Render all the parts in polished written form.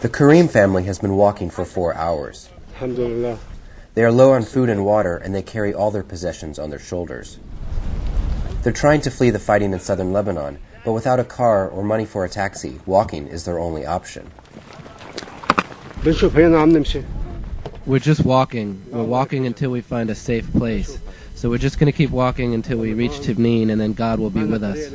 The Karim family has been walking for 4 hours. Alhamdulillah. They are low on food and water, and they carry all their possessions on their shoulders. They're trying to flee the fighting in southern Lebanon, but without a car or money for a taxi, walking is their only option. We're just walking. We're walking until we find a safe place. So we're just going to keep walking until we reach Tibnin, and then God will be with us.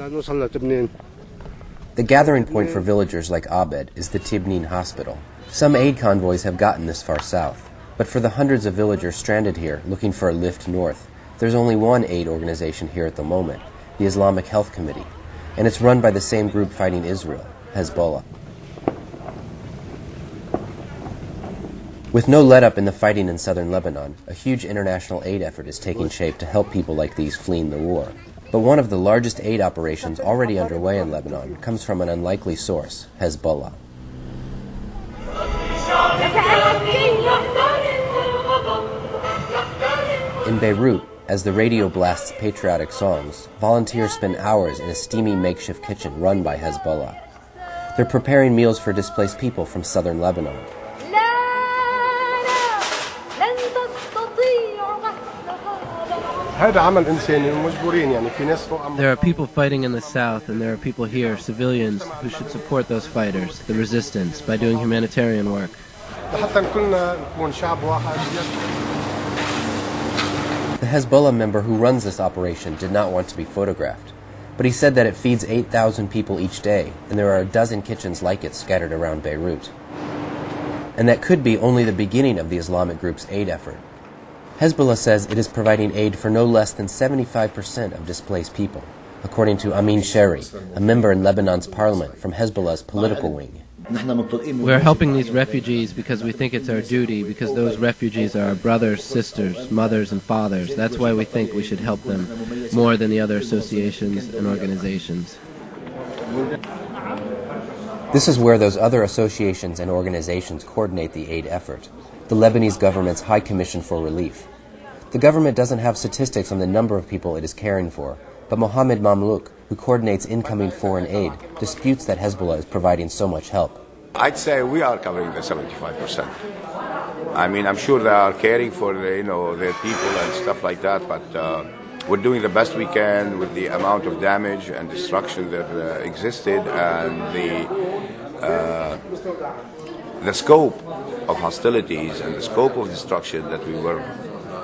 The gathering point for villagers like Abed is the Tibnin hospital. Some aid convoys have gotten this far south, but for the hundreds of villagers stranded here looking for a lift north, there's only one aid organization here at the moment, the Islamic Health Committee, and it's run by the same group fighting Israel, Hezbollah. With no let-up in the fighting in southern Lebanon, a huge international aid effort is taking shape to help people like these fleeing the war. But one of the largest aid operations already underway in Lebanon comes from an unlikely source, Hezbollah. In Beirut, as the radio blasts patriotic songs, volunteers spend hours in a steamy makeshift kitchen run by Hezbollah. They're preparing meals for displaced people from southern Lebanon. There are people fighting in the south, and there are people here, civilians, who should support those fighters, the resistance, by doing humanitarian work. The Hezbollah member who runs this operation did not want to be photographed, but he said that it feeds 8,000 people each day, and there are a dozen kitchens like it scattered around Beirut. And that could be only the beginning of the Islamic group's aid effort. Hezbollah says it is providing aid for no less than 75% of displaced people, according to Amin Sheri, a member in Lebanon's parliament from Hezbollah's political wing. We are helping these refugees because we think it's our duty, because those refugees are our brothers, sisters, mothers, and fathers. That's why we think we should help them more than the other associations and organizations. This is where those other associations and organizations coordinate the aid effort, the Lebanese government's High Commission for Relief. The government doesn't have statistics on the number of people it is caring for, but Mohammed Mamlouk, who coordinates incoming foreign aid, disputes that Hezbollah is providing so much help. I'd say we are covering the 75%. I mean, I'm sure they are caring for their people and stuff like that, but we're doing the best we can with the amount of damage and destruction that existed, and the scope of hostilities and the scope of destruction that we were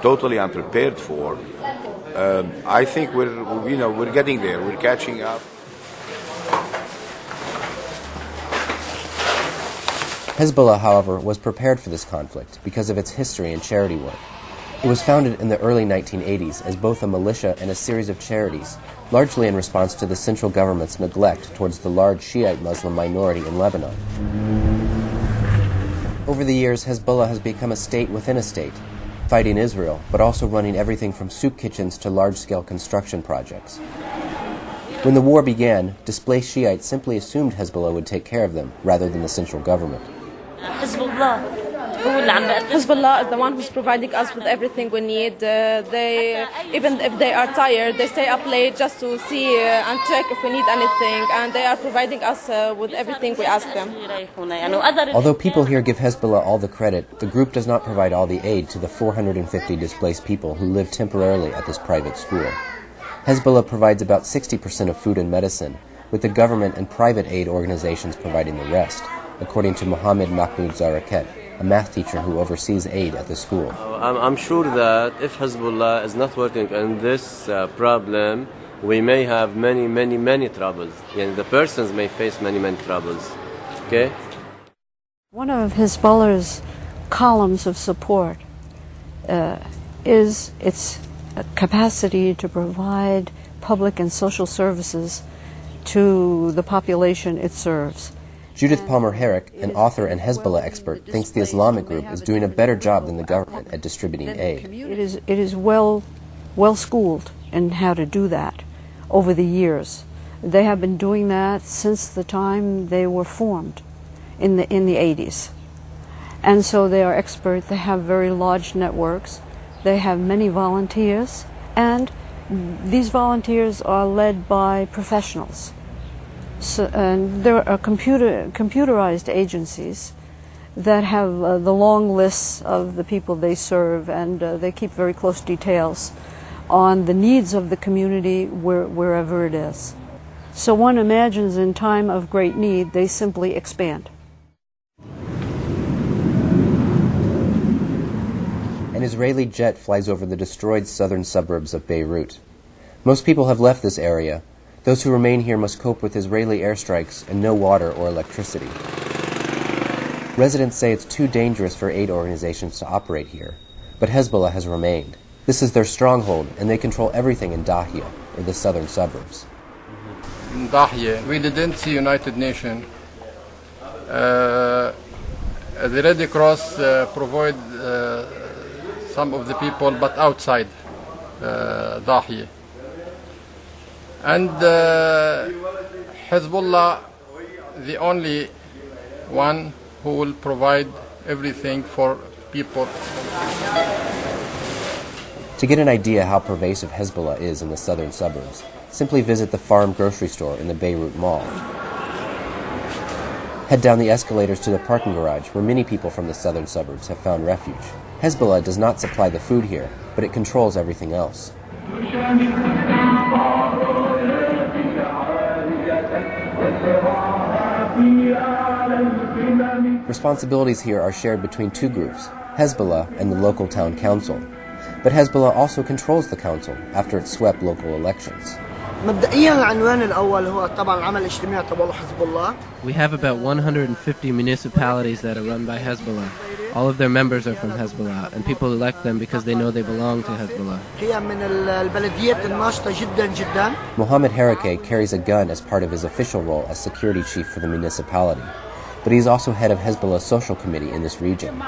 totally unprepared for. I think we're getting there. We're catching up. Hezbollah, however, was prepared for this conflict because of its history and charity work. It was founded in the early 1980s as both a militia and a series of charities, largely in response to the central government's neglect towards the large Shiite Muslim minority in Lebanon. Over the years, Hezbollah has become a state within a state, fighting Israel, but also running everything from soup kitchens to large-scale construction projects. When the war began, displaced Shiites simply assumed Hezbollah would take care of them, rather than the central government. Hezbollah is the one who's providing us with everything we need. Even if they are tired, they stay up late just to see and check if we need anything, and they are providing us with everything we ask them. Although people here give Hezbollah all the credit, the group does not provide all the aid to the 450 displaced people who live temporarily at this private school. Hezbollah provides about 60% of food and medicine, with the government and private aid organizations providing the rest, according to Mohammed Mahmoud Zaraket, a math teacher who oversees aid at the school. I'm sure that if Hezbollah is not working on this problem, we may have many troubles. The persons may face many troubles. Okay? One of Hezbollah's columns of support is its capacity to provide public and social services to the population it serves. Judith Palmer-Herrick, an author and Hezbollah expert, thinks the Islamic group is doing a better job than the government at distributing aid. It is well schooled in how to do that over the years. They have been doing that since the time they were formed in the 80s. And so they are expert. They have very large networks. They have many volunteers, and these volunteers are led by professionals. So, and there are computerized agencies that have the long lists of the people they serve, and they keep very close details on the needs of the community wherever it is. So one imagines in time of great need, they simply expand. An Israeli jet flies over the destroyed southern suburbs of Beirut. Most people have left this area. Those who remain here must cope with Israeli airstrikes and no water or electricity. Residents say it's too dangerous for aid organizations to operate here, but Hezbollah has remained. This is their stronghold, and they control everything in Dahia, or the southern suburbs. In Dahia, we didn't see United Nations. The Red Cross provide some of the people, but outside Dahia. And Hezbollah, the only one who will provide everything for people. To get an idea how pervasive Hezbollah is in the southern suburbs, simply visit the Farm grocery store in the Beirut Mall. Head down the escalators to the parking garage where many people from the southern suburbs have found refuge. Hezbollah does not supply the food here, but it controls everything else. Responsibilities here are shared between two groups, Hezbollah and the local town council. But Hezbollah also controls the council after it swept local elections. We have about 150 municipalities that are run by Hezbollah. All of their members are from Hezbollah, and people elect them because they know they belong to Hezbollah. Mohammed Harake carries a gun as part of his official role as security chief for the municipality. But he's also head of Hezbollah's social committee in this region.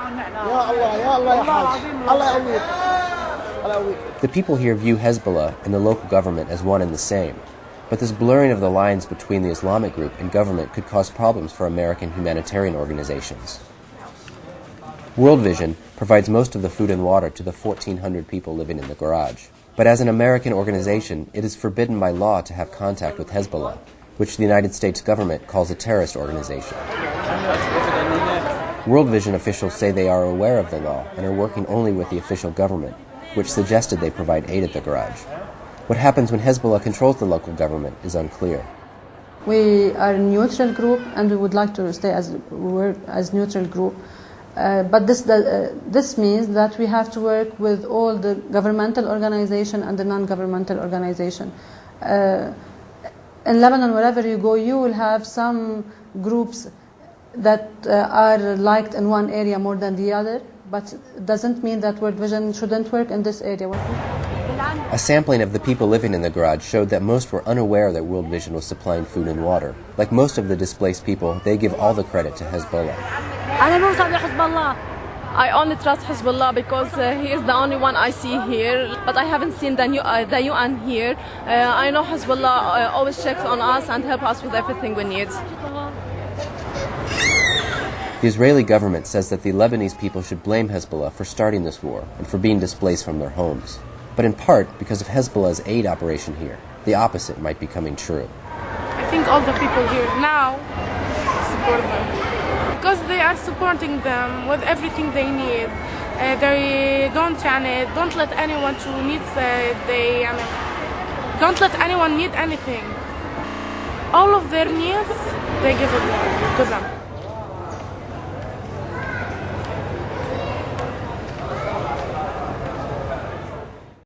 The people here view Hezbollah and the local government as one and the same. But this blurring of the lines between the Islamic group and government could cause problems for American humanitarian organizations. World Vision provides most of the food and water to the 1,400 people living in the garage. But as an American organization, it is forbidden by law to have contact with Hezbollah, which the United States government calls a terrorist organization. World Vision officials say they are aware of the law and are working only with the official government, which suggested they provide aid at the garage. What happens when Hezbollah controls the local government is unclear. We are a neutral group, and we would like to stay as neutral group. But this means that we have to work with all the governmental organization and the non-governmental organization. In Lebanon, wherever you go, you will have some groups that are liked in one area more than the other, but it doesn't mean that World Vision shouldn't work in this area. A sampling of the people living in the garage showed that most were unaware that World Vision was supplying food and water. Like most of the displaced people, they give all the credit to Hezbollah. I only trust Hezbollah because he is the only one I see here, but I haven't seen the UN here. I know Hezbollah always checks on us and helps us with everything we need. The Israeli government says that the Lebanese people should blame Hezbollah for starting this war and for being displaced from their homes. But in part, because of Hezbollah's aid operation here, the opposite might be coming true. I think all the people here now support them because they are supporting them with everything they need. They don't let anyone to need. Don't let anyone need anything. All of their needs, they give it to them.